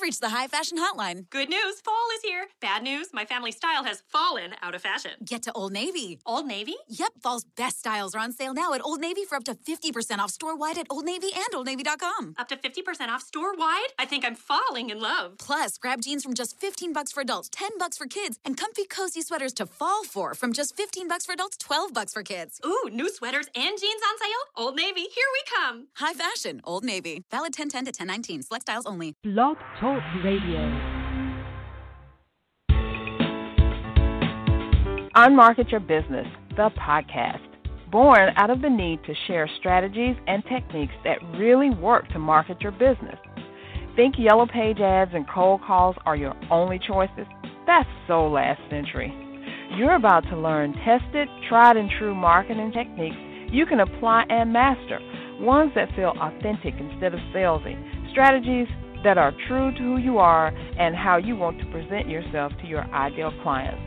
reached the High Fashion Hotline. Good news, fall is here. Bad news, my family style has fallen out of fashion. Get to Old Navy. Old Navy? Yep, fall's best styles are on sale now at Old Navy for up to 50% off store-wide at Old Navy and OldNavy.com. Up to 50% off store-wide? I think I'm falling in love. Plus, grab jeans from just $15 for adults, $10 for kids, and comfy, cozy sweaters to fall for from just $15 for adults, $12 for kids. Ooh, new sweaters and jeans on sale? Old Navy, here we come. High fashion, Old Navy. Valid 10/10 to 10/19. Select styles only. Blog Talk Radio. Unmarket Your Business, the podcast. Born out of the need to share strategies and techniques that really work to market your business. Think yellow page ads and cold calls are your only choices? That's so last century. You're about to learn tested, tried and true marketing techniques you can apply and master, ones that feel authentic instead of salesy, strategies that are true to who you are and how you want to present yourself to your ideal clients.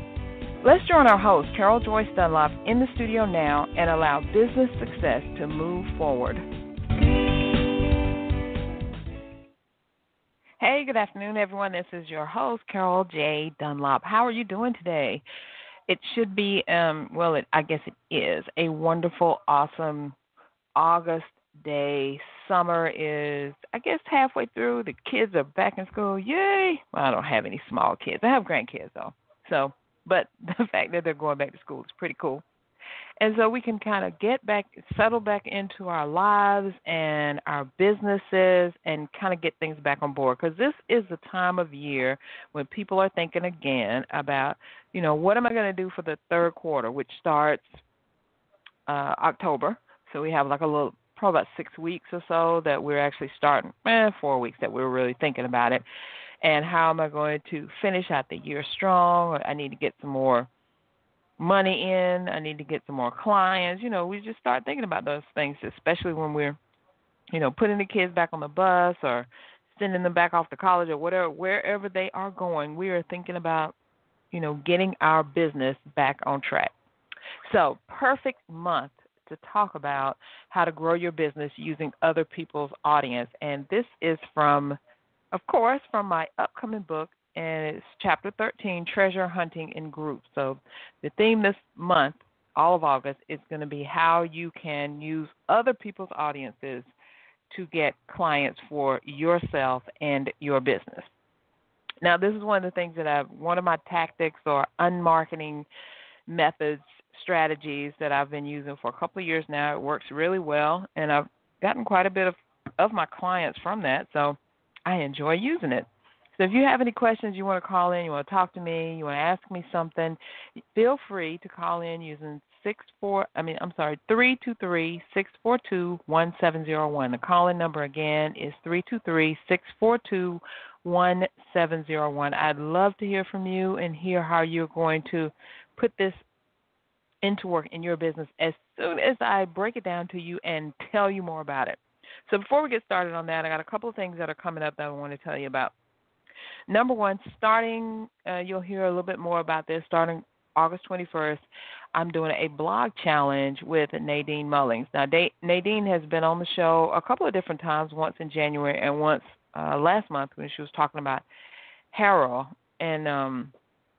Let's join our host, Carol Joyce Dunlop, in the studio now and allow business success to move forward. Hey, good afternoon, everyone. This is your host, Carol J. Dunlop. How are you doing today? It should be, I guess it is, a wonderful, awesome August day. Summer is, I guess, halfway through. The kids are back in school. Yay! Well, I don't have any small kids. I have grandkids, though. But the fact that they're going back to school is pretty cool. And so we can kind of settle back into our lives and our businesses and kind of get things back on board. Because this is the time of year when people are thinking again about, what am I going to do for the third quarter, which starts October. So we have probably about 6 weeks or so that we're actually starting, 4 weeks that we're really thinking about it. And how am I going to finish out the year strong? I need to get some more money in. I need to get some more clients. We just start thinking about those things, especially when we're, putting the kids back on the bus or sending them back off to college or whatever, wherever they are going. We are thinking about, getting our business back on track. So, perfect month to talk about how to grow your business using other people's audience. And this is from my upcoming book, and it's Chapter 13, Treasure Hunting in Groups. So the theme this month, all of August, is going to be how you can use other people's audiences to get clients for yourself and your business. Now, this is one of the things that one of my tactics or unmarketing methods, strategies that I've been using for a couple of years now. It works really well, and I've gotten quite a bit of my clients from that, so I enjoy using it. So if you have any questions, you want to call in, you want to talk to me, you want to ask me something, feel free to call in using 323-642-1701. The call-in number again is 323-642-1701. I'd love to hear from you and hear how you're going to put this into work in your business as soon as I break it down to you and tell you more about it. So before we get started on that, I got a couple of things that are coming up that I want to tell you about. Number one, you'll hear a little bit more about this, starting August 21st, I'm doing a blog challenge with Nadine Mullings. Now, Nadine has been on the show a couple of different times, once in January and once last month when she was talking about Harold and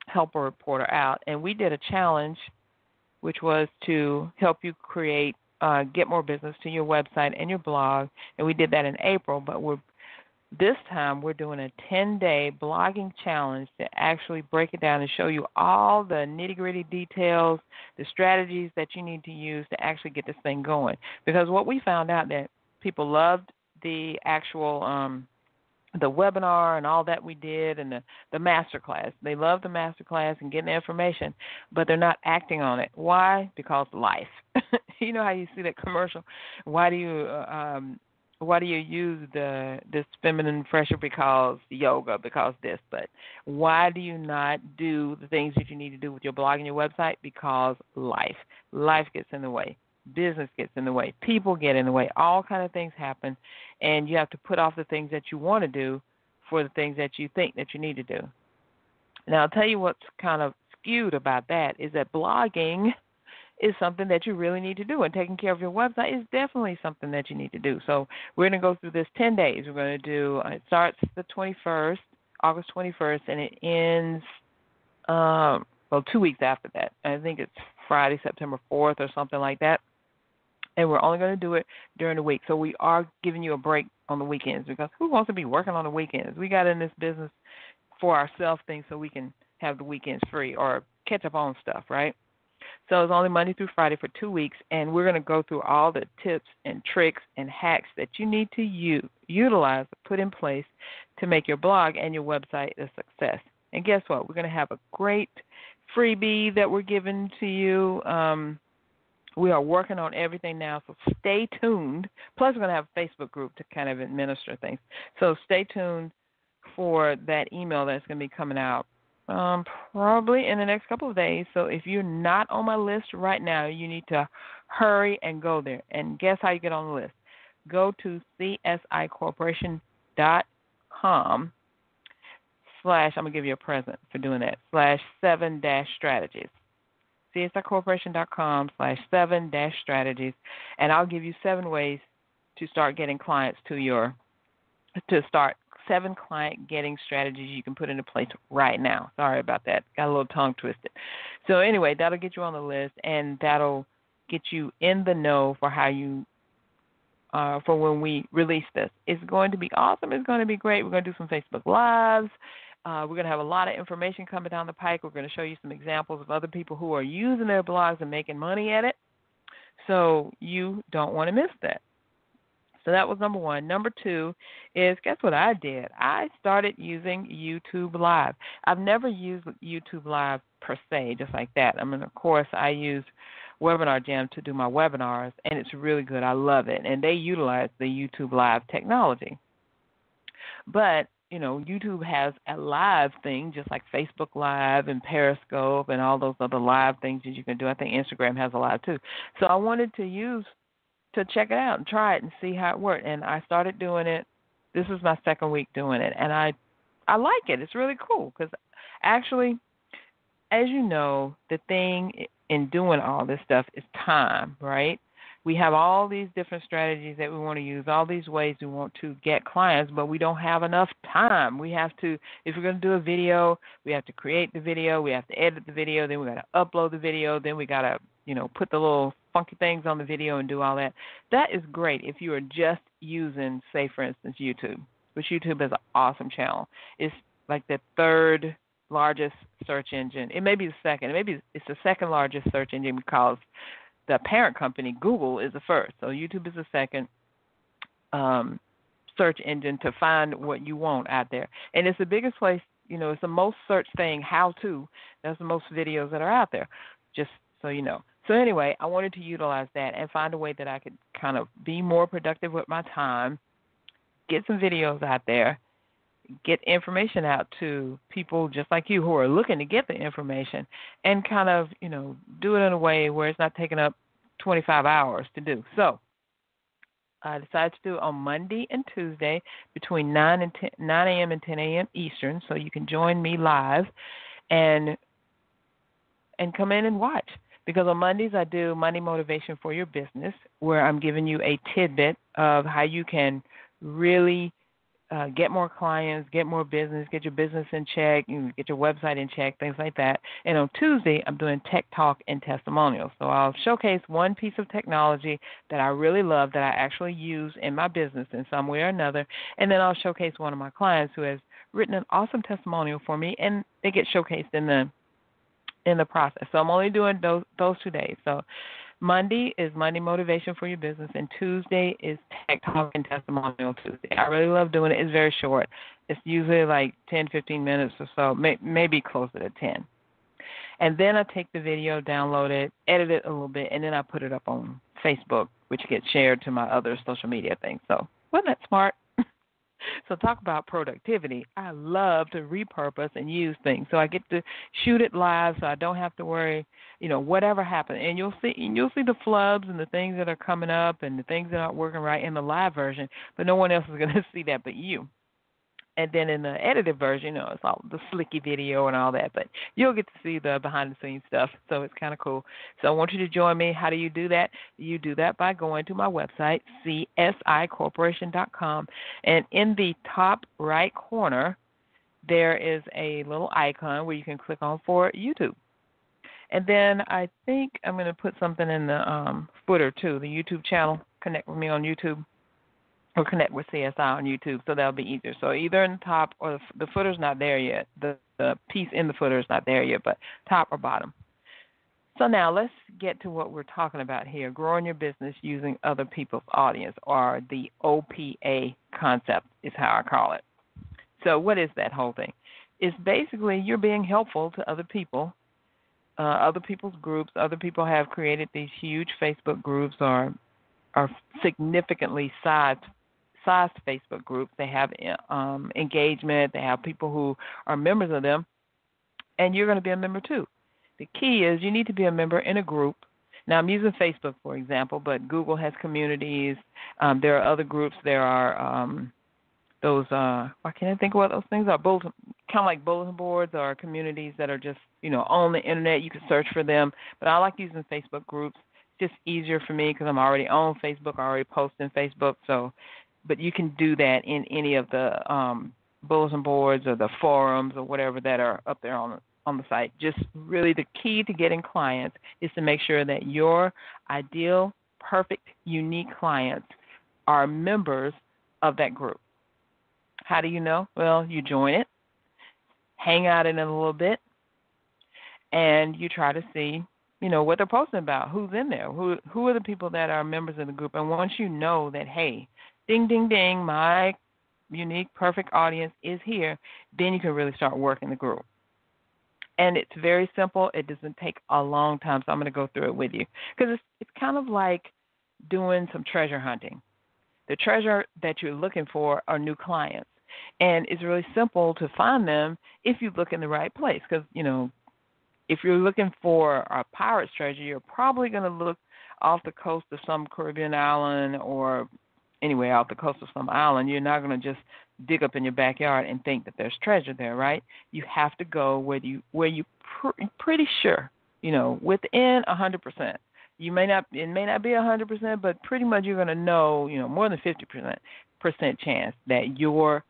help her report her out. And we did a challenge, which was to help you get more business to your website and your blog, and we did that in April, but this time we're doing a 10-day blogging challenge to actually break it down and show you all the nitty-gritty details, the strategies that you need to use to actually get this thing going. Because what we found out that people loved the actual the webinar and all that we did and the master class. They love the master class and getting the information, but they're not acting on it. Why? Because life. You know how you see that commercial? Why do you use this feminine fresher? Because yoga, because this. But why do you not do the things that you need to do with your blog and your website? Because life. Life gets in the way. Business gets in the way. People get in the way. All kind of things happen, and you have to put off the things that you want to do for the things that you think that you need to do. Now, I'll tell you what's kind of skewed about that is that blogging is something that you really need to do. And taking care of your website is definitely something that you need to do. So we're going to go through this 10 days. We're going to do, it starts the 21st, August 21st, and it ends, 2 weeks after that. I think it's Friday, September 4th or something like that. And we're only going to do it during the week. So we are giving you a break on the weekends, because who wants to be working on the weekends? We got in this business for ourselves things so we can have the weekends free or catch up on stuff, right? So it's only Monday through Friday for 2 weeks, and we're going to go through all the tips and tricks and hacks that you need to utilize, put in place to make your blog and your website a success. And guess what? We're going to have a great freebie that we're giving to you. We are working on everything now, so stay tuned. Plus, we're going to have a Facebook group to kind of administer things. So stay tuned for that email that's going to be coming out probably in the next couple of days. So if you're not on my list right now, you need to hurry and go there. And guess how you get on the list? Go to csicorporation.com / I'm going to give you a present for doing that, /7-strategies. csicorporation.com / 7-strategies. And I'll give you 7 ways to start getting clients to start 7 client getting strategies you can put into place right now. Sorry about that. Got a little tongue twisted. So anyway, that'll get you on the list, and that'll get you in the know for how you for when we release this. It's going to be awesome. It's going to be great. We're going to do some Facebook Lives. We're going to have a lot of information coming down the pike. We're going to show you some examples of other people who are using their blogs and making money at it. So you don't want to miss that. So that was number 1. Number 2 is, guess what I did? I started using YouTube Live. I've never used YouTube Live per se, just like that. I mean, of course, I use Webinar Jam to do my webinars, and it's really good. I love it. And they utilize the YouTube Live technology. But, you know, YouTube has a live thing, just like Facebook Live and Periscope and all those other live things that you can do. I think Instagram has a live too. So I wanted to check it out and try it and see how it worked. And I started doing it. This is my 2nd week doing it, and I like it. It's really cool because actually, as you know, the thing in doing all this stuff is time, right? We have all these different strategies that we want to use, all these ways we want to get clients, but we don't have enough time. We have to, if we're going to do a video, we have to create the video, we have to edit the video, then we got to upload the video, then we got to, put the little funky things on the video and do all that. That is great if you are just using, say, for instance, YouTube, which YouTube is an awesome channel. It's like the 3rd largest search engine. It may be the 2nd. Maybe it's the 2nd largest search engine because the parent company, Google, is the 1st. So YouTube is the 2nd search engine to find what you want out there. And it's the biggest place, it's the most searched thing, how to. That's the most videos that are out there, just so you know. So anyway, I wanted to utilize that and find a way that I could kind of be more productive with my time, get some videos out there, get information out to people just like you who are looking to get the information, and kind of, do it in a way where it's not taking up 25 hours to do. So I decided to do it on Monday and Tuesday between 9 a.m. and 10 a.m. Eastern, so you can join me live and come in and watch. Because on Mondays I do Monday Motivation for Your Business, where I'm giving you a tidbit of how you can really get more clients, get more business, get your business in check, get your website in check, things like that. And on Tuesday, I'm doing Tech Talk and Testimonials. So I'll showcase one piece of technology that I really love that I actually use in my business in some way or another. And then I'll showcase one of my clients who has written an awesome testimonial for me, and they get showcased in the process. So I'm only doing those 2 days. So Monday is Monday Motivation for Your Business, and Tuesday is Tech Talk and Testimonial Tuesday. I really love doing it. It's very short. It's usually like 10, 15 minutes or so, maybe closer to 10. And then I take the video, download it, edit it a little bit, and then I put it up on Facebook, which gets shared to my other social media things. So wasn't that smart? So talk about productivity. I love to repurpose and use things. So I get to shoot it live so I don't have to worry, whatever happens. And you'll see the flubs and the things that are coming up and the things that aren't working right in the live version, but no one else is going to see that but you. And then in the edited version, it's all the slicky video and all that. But you'll get to see the behind-the-scenes stuff, so it's kind of cool. So I want you to join me. How do you do that? You do that by going to my website, csicorporation.com. And in the top right corner, there is a little icon where you can click on for YouTube. And then I think I'm going to put something in the footer, too, the YouTube channel. Connect with me on YouTube. Or connect with CSI on YouTube, so that'll be easier. So either in the top or the footer's not there yet. The piece in the footer is not there yet, but top or bottom. So now let's get to what we're talking about here, growing your business using other people's audience, or the OPA concept is how I call it. So what is that whole thing? It's basically you're being helpful to other people, other people's groups. Other people have created these huge Facebook groups or significantly sized Facebook groups. They have engagement. They have people who are members of them, and you're going to be a member too. The key is you need to be a member in a group. Now, I'm using Facebook, for example, but Google has communities. There are other groups. There are those, why can't I think of what those things are? Kind of like bulletin boards or communities that are just, on the Internet. You can search for them. But I like using Facebook groups. It's just easier for me because I'm already on Facebook. I already post in Facebook. But you can do that in any of the bulletin boards or the forums or whatever that are up there on the site. Just really the key to getting clients is to make sure that your ideal, perfect, unique clients are members of that group. How do you know? Well, you join it, hang out in it a little bit, and you try to see, what they're posting about, who's in there, who are the people that are members of the group. And once you know that, hey, ding, ding, ding, my unique, perfect audience is here, then you can really start working the group. And it's very simple. It doesn't take a long time, so I'm going to go through it with you. Because it's kind of like doing some treasure hunting. The treasure that you're looking for are new clients. And it's really simple to find them if you look in the right place. Because, if you're looking for a pirate's treasure, you're probably going to look off the coast of some Caribbean island or anyway off the coast of some island. You're not going to just dig up in your backyard and think that there's treasure there, right? You have to go where you pretty sure, within 100%. It may not be 100%, but pretty much you're going to know, more than 50% chance that your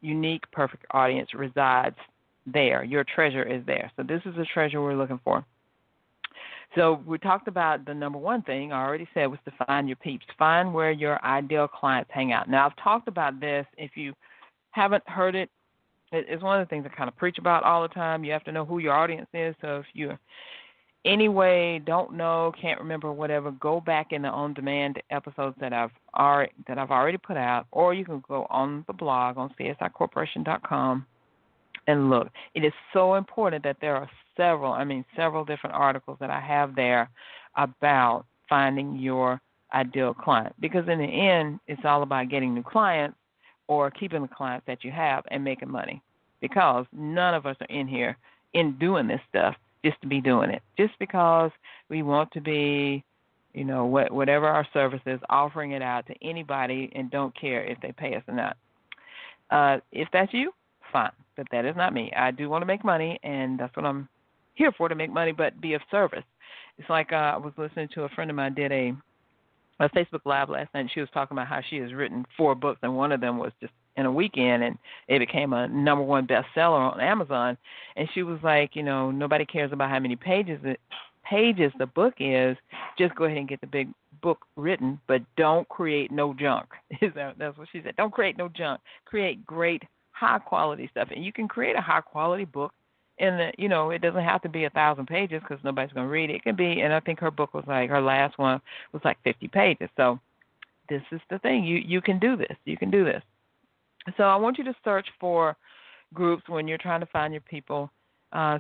unique, perfect audience resides there. Your treasure is there. So this is the treasure we're looking for. So we talked about the number one thing I already said was to find your peeps. Find where your ideal clients hang out. Now, I've talked about this. If you haven't heard it, it's one of the things I kind of preach about all the time. You have to know who your audience is. So if you anyway don't know, can't remember, whatever, go back in the on-demand episodes that I've already put out, or you can go on the blog on csicorporation.com and look. It is so important that there are several different articles that I have there about finding your ideal client. Because in the end, it's all about getting new clients or keeping the clients that you have and making money. Because none of us are in here in doing this stuff just to be doing it. Just because we want to be, whatever our service is, offering it out to anybody and don't care if they pay us or not. If that's you, fine. But that is not me. I do want to make money, and that's what I'm here for, to make money, but be of service. It's like I was listening to a friend of mine did a Facebook Live last night, and she was talking about how she has written 4 books, and one of them was just in a weekend, and it became a number 1 bestseller on Amazon. And she was like, nobody cares about how many pages the book is. Just go ahead and get the big book written, but don't create no junk. That's what she said. Don't create no junk. Create great, high-quality stuff. And you can create a high-quality book, and it doesn't have to be 1,000 pages because nobody's going to read it. It can be, and I think her book was her last one was 50 pages. So this is the thing. You can do this. You can do this. So I want you to search for groups when you're trying to find your people.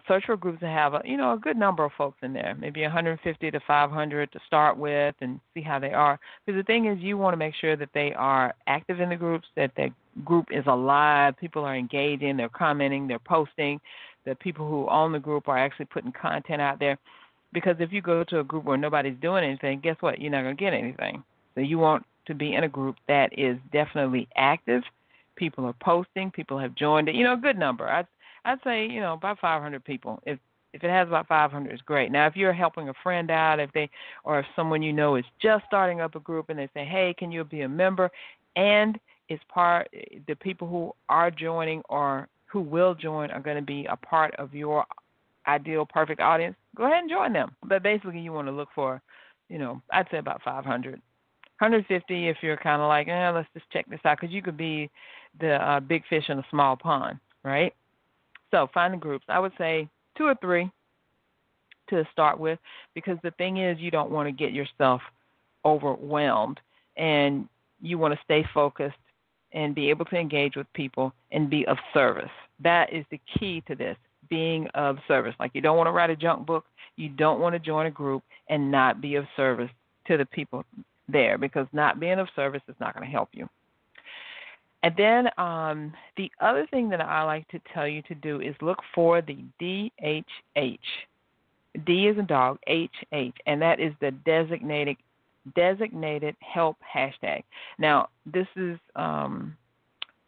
Search for groups that have a good number of folks in there, maybe 150 to 500 to start with, and see how they are. Because the thing is, you want to make sure that they are active in the groups, that the group is alive, people are engaging, they're commenting, they're posting, the people who own the group are actually putting content out there. Because if you go to a group where nobody's doing anything, guess what? You're not going to get anything. So you want to be in a group that is definitely active, People are posting. People have joined it. A good number. I'd say about 500 people. If it has about 500, it's great. Now, if you're helping a friend out, if someone is just starting up a group and they say, hey, can you be a member? And the people who are joining or who will join are going to be a part of your ideal perfect audience, go ahead and join them. But basically you want to look for, I'd say about 500. 150 if you're kind of like, let's just check this out, because you could be the big fish in a small pond, right? So find the groups. I would say 2 or 3 to start with, because the thing is you don't want to get yourself overwhelmed, and you want to stay focused and be able to engage with people and be of service. That is the key to this, being of service. Like, you don't want to write a junk book. You don't want to join a group and not be of service to the people there, because not being of service is not going to help you. And then the other thing that I like to tell you to do is look for the DHH. D is in dog, HH, and that is the designated help hashtag. Now, this is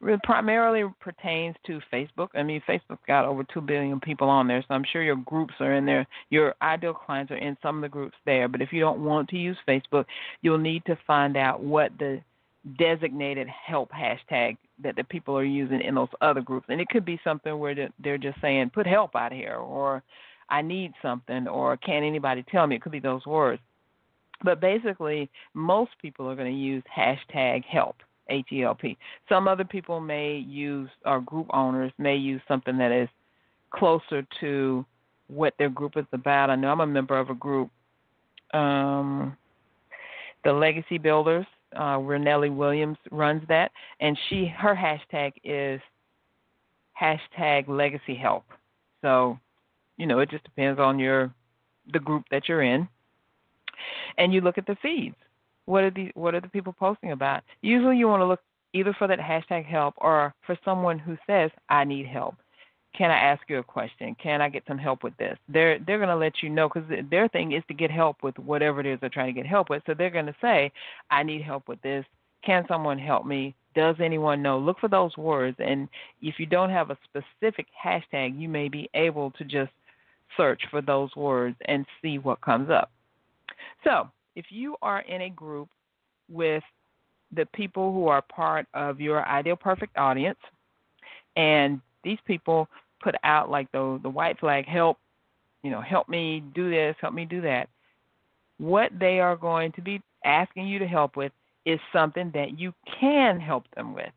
really primarily pertains to Facebook. I mean, Facebook's got over 2 billion people on there, so I'm sure your groups are in there. Your ideal clients are in some of the groups there. But if you don't want to use Facebook, you'll need to find out what the designated help hashtag that the people are using in those other groups. And it could be something where they're just saying, put help out here, or I need something, or can anybody tell me? It could be those words. But basically, most people are going to use hashtag help, HELP. Some other people may use, or group owners may use something that is closer to what their group is about. I know I'm a member of a group, the Legacy Builders. Renelli Williams runs that, and her hashtag is hashtag Legacy Help. So, it just depends on the group that you're in. And you look at the feeds. What are the people posting about? Usually you want to look either for that hashtag help or for someone who says, I need help. Can I ask you a question? Can I get some help with this? They're going to let you know, because their thing is to get help with whatever it is they're trying to get help with. So they're going to say, I need help with this. Can someone help me? Does anyone know? Look for those words. And if you don't have a specific hashtag, you may be able to just search for those words and see what comes up. So if you are in a group with the people who are part of your ideal perfect audience, and these people put out like the white flag, help, help me do this, help me do that, what they are going to be asking you to help with is something that you can help them with.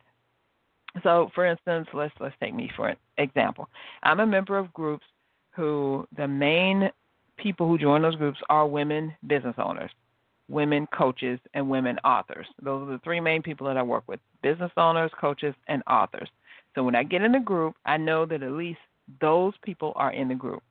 So, for instance, let's take me for an example. I'm a member of groups who the main people who join those groups are women business owners, women coaches, and women authors. Those are the 3 main people that I work with: business owners, coaches, and authors. So when I get in the group, I know that at least those people are in the group.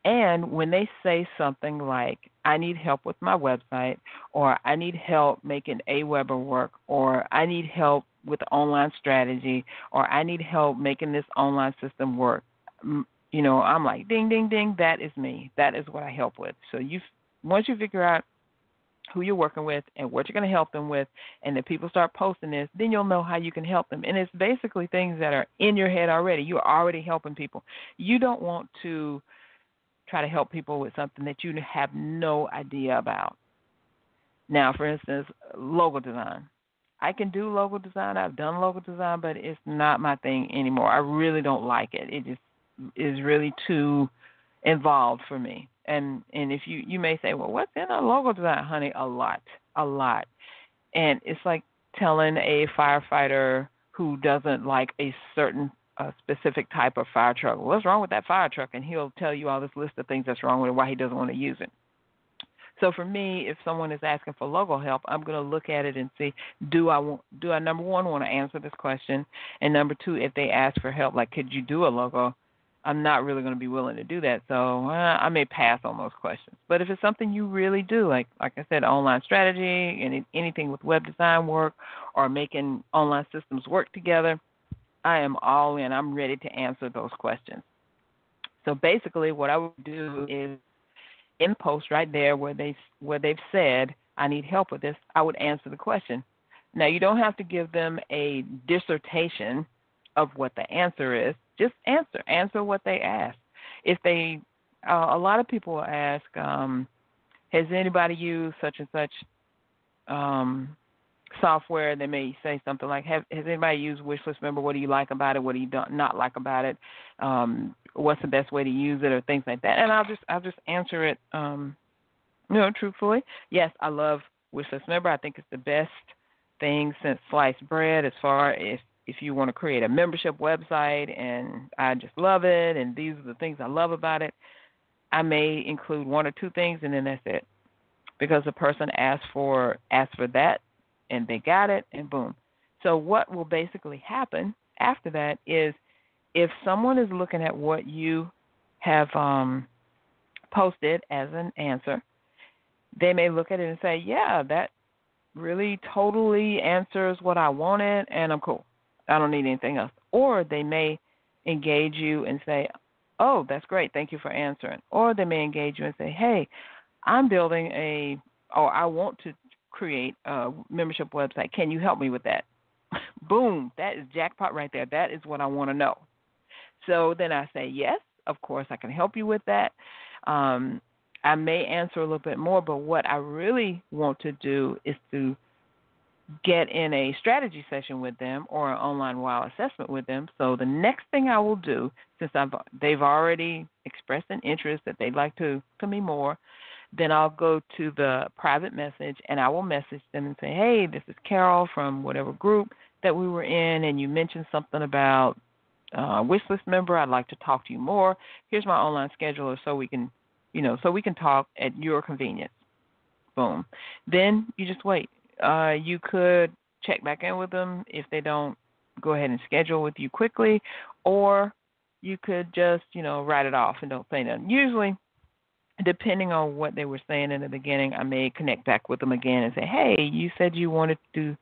And when they say something like, I need help with my website, or I need help making Aweber work, or I need help with online strategy, or I need help making this online system work, I'm like, ding, ding, ding, that is me. That is what I help with. So once you figure out who you're working with and what you're going to help them with, and the people start posting this, then you'll know how you can help them. And it's basically things that are in your head already. You're already helping people. You don't want to try to help people with something that you have no idea about. Now, for instance, logo design. I can do logo design. I've done logo design, but it's not my thing anymore. I really don't like it. It just is really too involved for me. And if you may say, well, what's in a logo design, honey? A lot. And it's like telling a firefighter who doesn't like a certain specific type of fire truck, well, what's wrong with that fire truck? And he'll tell you all this list of things that's wrong with it, why he doesn't want to use it. So for me, if someone is asking for logo help, I'm going to look at it and see, do I number one, want to answer this question? And number 2, if they ask for help, like, could you do a logo? I'm not really going to be willing to do that, so I may pass on those questions. But if it's something you really do, like I said, online strategy, anything with web design work or making online systems work together, I am all in. I'm ready to answer those questions. So basically what I would do is in post right there where they've said, I need help with this, I would answer the question. Now, you don't have to give them a dissertation of what the answer is. Just answer. Answer what they ask. If they, a lot of people will ask, has anybody used such and such software? They may say something like, has anybody used Wishlist Member? What do you like about it? What do you not like about it? What's the best way to use it, or things like that? And I'll just answer it, truthfully. Yes, I love Wishlist Member. I think it's the best thing since sliced bread as far as if you want to create a membership website, and I just love it, and these are the things I love about it. I may include one or two things, and then that's it, because the person asked for that, and they got it, and boom. So what will basically happen after that is, if someone is looking at what you have posted as an answer, they may look at it and say, yeah, that really totally answers what I wanted, and I'm cool. I don't need anything else. Or they may engage you and say, oh, that's great, thank you for answering. Or they may engage you and say, hey, I'm building I want to create a membership website. Can you help me with that? Boom, that is jackpot right there. That is what I want to know. So then I say, yes, of course, I can help you with that. I may answer a little bit more, but what I really want to do is to get in a strategy session with them or an online WOW assessment with them. So the next thing I will do, since they've already expressed an interest that they'd like to me more, then I'll go to the private message and I will message them and say, hey, this is Carol from whatever group that we were in, and you mentioned something about Wishlist Member. I'd like to talk to you more. Here's my online scheduler so we can talk at your convenience. Boom. Then you just wait. You could check back in with them if they don't go ahead and schedule with you quickly, or you could just, write it off and don't say nothing. Usually, depending on what they were saying in the beginning, I may connect back with them again and say, hey, you said you wanted to do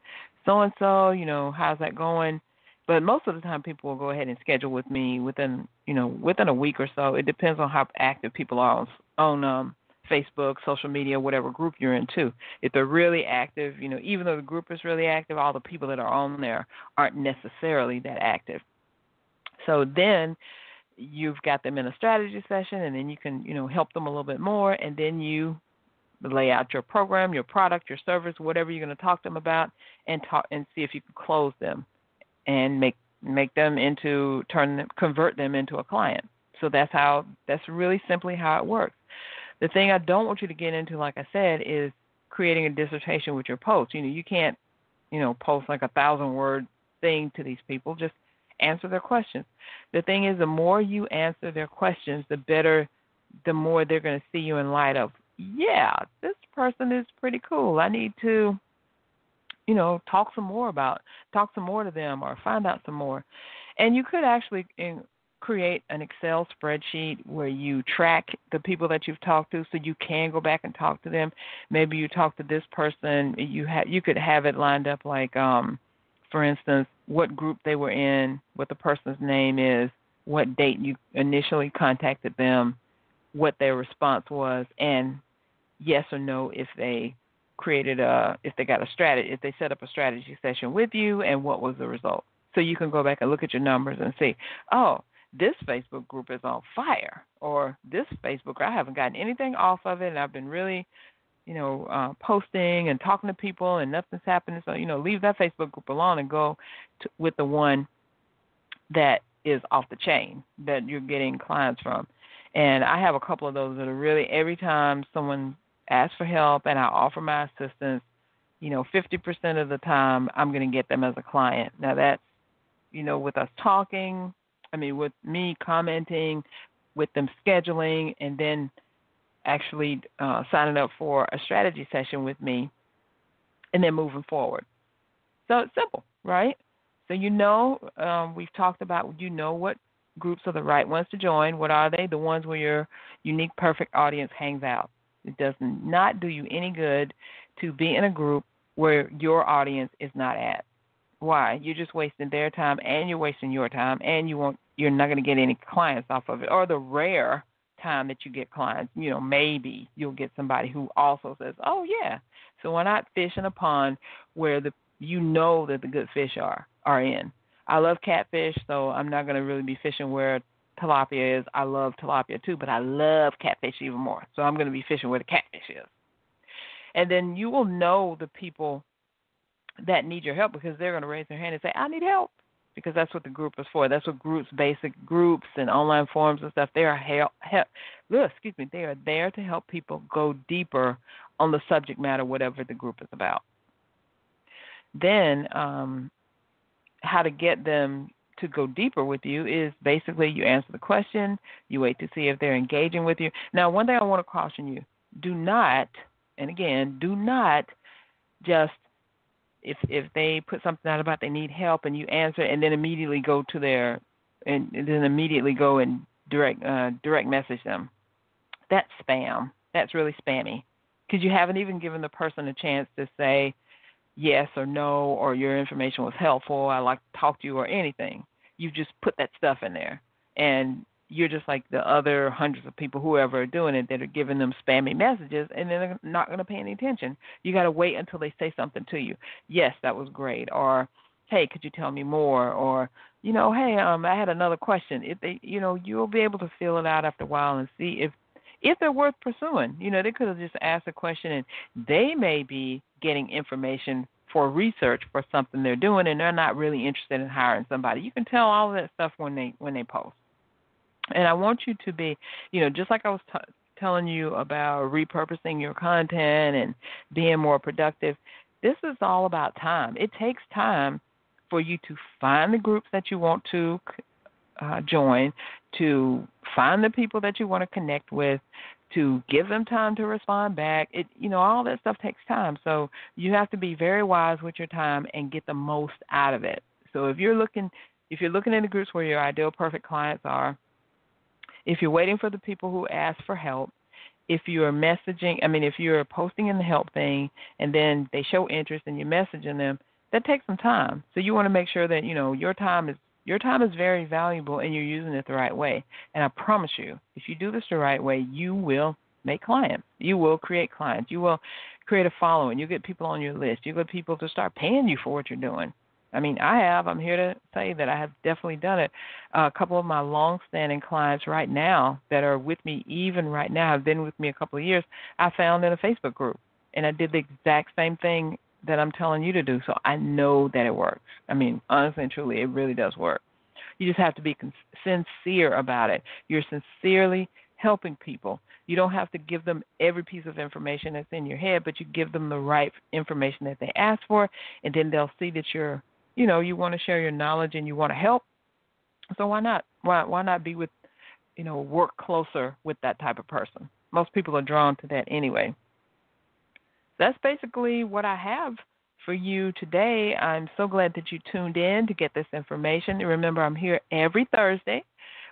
so-and-so, how's that going? But most of the time people will go ahead and schedule with me within a week or so. It depends on how active people are on Facebook, social media, whatever group you're in too. If they're really active, even though the group is really active, all the people that are on there aren't necessarily that active. So then you've got them in a strategy session, and then you can, help them a little bit more, and then you lay out your program, your product, your service, whatever you're going to talk to them about, and see if you can close them and convert them into a client. So that's really simply how it works. The thing I don't want you to get into, like I said, is creating a dissertation with your post. You can't, post like 1,000-word thing to these people. Just answer their questions. The thing is, the more you answer their questions, the more they're going to see you in light of, yeah, this person is pretty cool. I need to, talk some more to them or find out some more. And you could actually create an Excel spreadsheet where you track the people that you've talked to, so you can go back and talk to them. Maybe you talk to this person, you could have it lined up like, for instance, what group they were in, what the person's name is, what date you initially contacted them, what their response was, and yes or no if they if they set up a strategy session with you, and what was the result. So you can go back and look at your numbers and see, oh, this Facebook group is on fire, or this Facebook, I haven't gotten anything off of it, and I've been really, posting and talking to people, and nothing's happening. So, leave that Facebook group alone and go with the one that is off the chain that you're getting clients from. And I have a couple of those that are really, every time someone asks for help and I offer my assistance, 50% of the time I'm going to get them as a client. Now that's, with us talking, with me commenting, with them scheduling, and then actually signing up for a strategy session with me, and then moving forward. So it's simple, right? So we've talked about, what groups are the right ones to join. What are they? The ones where your unique, perfect audience hangs out. It does not do you any good to be in a group where your audience is not at. Why? You're just wasting their time, and you're wasting your time, and you're not going to get any clients off of it. Or the rare time that you get clients, maybe you'll get somebody who also says, oh, yeah. So why not fish in a pond where the you know that the good fish are in. I love catfish, so I'm not going to really be fishing where tilapia is. I love tilapia too, but I love catfish even more. So I'm going to be fishing where the catfish is. And then you will know the people that need your help because they're going to raise their hand and say, I need help. Because that's what the group is for. That's what groups, basic groups and online forums and stuff, they are they are there to help people go deeper on the subject matter, whatever the group is about. Then how to get them to go deeper with you is basically you answer the question, you wait to see if they're engaging with you. Now, one thing I want to caution you, do not just if they put something out about they need help and you answer and then immediately go to their and then immediately go and direct message them. That's spam. That's really spammy because you haven't even given the person a chance to say yes or no or your information was helpful, I'd like to talk to you or anything. You just put that stuff in there and you're just like the other hundreds of people, whoever are doing it, that are giving them spammy messages, and then they're not going to pay any attention. You got to wait until they say something to you. Yes, that was great. Or, hey, could you tell me more? Or, hey, I had another question. If they, you'll be able to fill it out after a while and see if they're worth pursuing. They could have just asked a question, and they may be getting information for research for something they're doing, and they're not really interested in hiring somebody. You can tell all of that stuff when they post. And I want you to be, just like I was telling you about repurposing your content and being more productive, this is all about time. It takes time for you to find the groups that you want to join, to find the people that you want to connect with, to give them time to respond back. All that stuff takes time. So you have to be very wise with your time and get the most out of it. So if you're looking in the groups where your ideal perfect clients are, if you're waiting for the people who ask for help, if you're if you're posting in the help thing and then they show interest and you're messaging them, that takes some time. So you want to make sure that, your time is very valuable and you're using it the right way. And I promise you, if you do this the right way, you will make clients. You will create clients. You will create a following. You'll get people on your list. You'll get people to start paying you for what you're doing. I'm here to say that I have definitely done it. A couple of my long-standing clients right now that are with me even right now have been with me a couple of years, I found in a Facebook group. And I did the exact same thing that I'm telling you to do, so I know that it works. Honestly and truly, it really does work. You just have to be sincere about it. You're sincerely helping people. You don't have to give them every piece of information that's in your head, but you give them the right information that they ask for, and then they'll see that you want to share your knowledge and you want to help. So why not? Why not be with, work closer with that type of person? Most people are drawn to that anyway. That's basically what I have for you today. I'm so glad that you tuned in to get this information. And remember, I'm here every Thursday,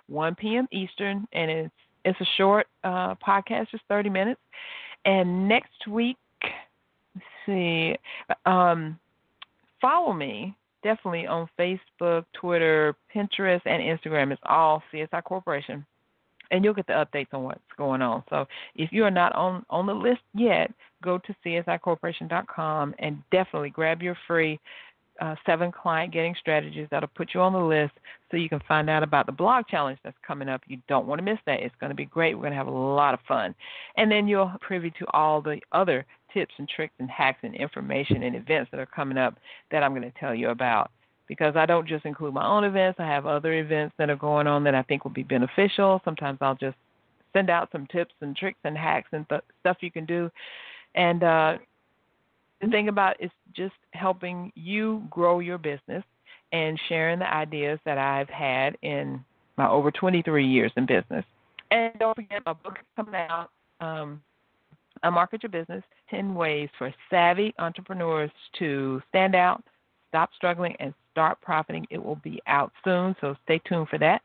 1 p.m. Eastern, and it's a short podcast, just 30 minutes. And next week, let's see, follow me definitely on Facebook, Twitter, Pinterest, and Instagram. It's all CSI Corporation. And you'll get the updates on what's going on. So if you are not on the list yet, go to CSIcorporation.com and definitely grab your free 7 client getting strategies. That'll put you on the list so you can find out about the blog challenge that's coming up. You don't want to miss that. It's going to be great. We're going to have a lot of fun. And then you'll be privy to all the other tips and tricks and hacks and information and events that are coming up that I'm going to tell you about. Because I don't just include my own events. I have other events that are going on that I think will be beneficial. Sometimes I'll just send out some tips and tricks and hacks and stuff you can do. And the thing about it is just helping you grow your business and sharing the ideas that I've had in my over 23 years in business. And don't forget, my book is coming out, Unmarket Your Business, 10 Ways for Savvy Entrepreneurs to Stand Out, Stop Struggling, and Start Profiting. It will be out soon, so stay tuned for that.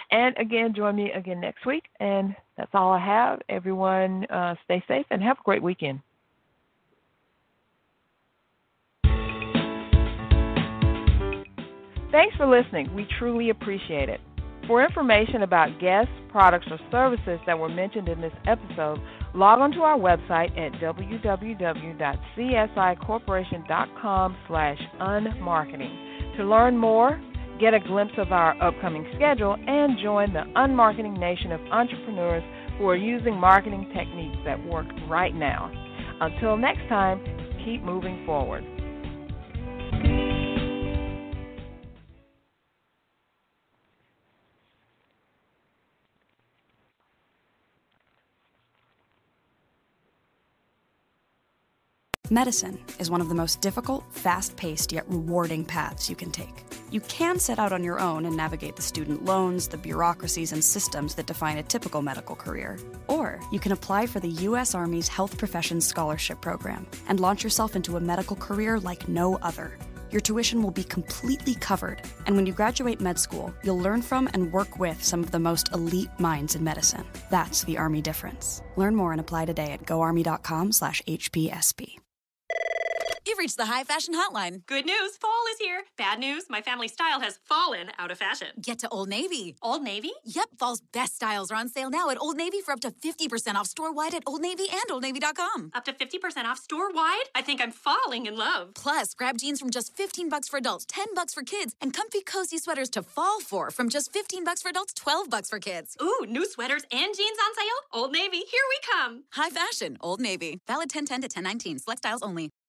And again, join me again next week. And that's all I have. Everyone, stay safe and have a great weekend. Thanks for listening. We truly appreciate it. For information about guests, products, or services that were mentioned in this episode, log on to our website at www.csicorporation.com/unmarketing. To learn more, get a glimpse of our upcoming schedule, and join the unmarketing nation of entrepreneurs who are using marketing techniques that work right now. Until next time, keep moving forward. Medicine is one of the most difficult, fast-paced, yet rewarding paths you can take. You can set out on your own and navigate the student loans, the bureaucracies, and systems that define a typical medical career. Or you can apply for the U.S. Army's Health Professions Scholarship Program and launch yourself into a medical career like no other. Your tuition will be completely covered, and when you graduate med school, you'll learn from and work with some of the most elite minds in medicine. That's the Army difference. Learn more and apply today at goarmy.com/HPSP. You've reached the High Fashion Hotline. Good news, fall is here. Bad news, my family style has fallen out of fashion. Get to Old Navy. Old Navy? Yep, fall's best styles are on sale now at Old Navy for up to 50% off store-wide at Old Navy and OldNavy.com. Up to 50% off store-wide? I think I'm falling in love. Plus, grab jeans from just $15 for adults, $10 for kids, and comfy, cozy sweaters to fall for from just $15 for adults, $12 for kids. Ooh, new sweaters and jeans on sale? Old Navy, here we come. High Fashion, Old Navy. Valid 10/10 to 10/19. Select styles only.